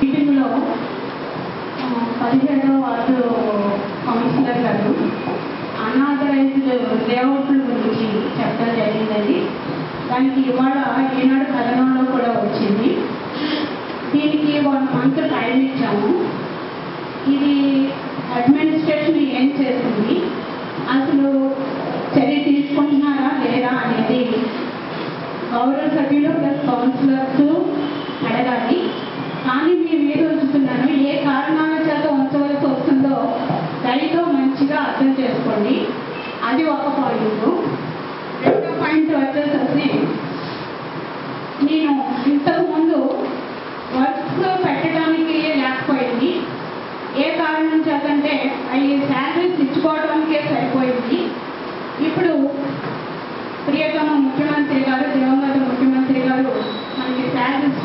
మీటింగ్లో 17వ ward councillor గారు unauthorised లేఅవుట్ల గురించి చెప్పడం జరిగిందండి. దానికి ఇవాళ ఈనాడు కథనంలో కూడా వచ్చింది. దీనికి 1 month టైం ఇచ్చాము. ఇది అడ్మినిస్ట్రేషన్ ఏం చేస్తుంది, అసలు చర్య తీసుకుంటున్నారా లేదా అనేది గౌరవ సభ్యులు ప్లస్ కౌన్సిలర్స్ అడగాలి. కానీ మీ మీద ఉంచుతున్నాను, ఏ కారణాల చేత ఉంచవలసి వస్తుందో దయతో మంచిగా అర్థం చేసుకోండి. అది ఒక పాయింట్. రెండో పాయింట్ వచ్చేసరికి నేను ఇంతకుముందు వర్క్స్ పెట్టడానికి లేకపోయింది. ఏ కారణం చేతంటే అవి శాలరీస్ ఇచ్చుకోవడానికే సరిపోయింది. ఇప్పుడు ప్రియతమ ముఖ్యమంత్రి గారు, దివంగత ముఖ్యమంత్రి గారు మనకి శాలరీస్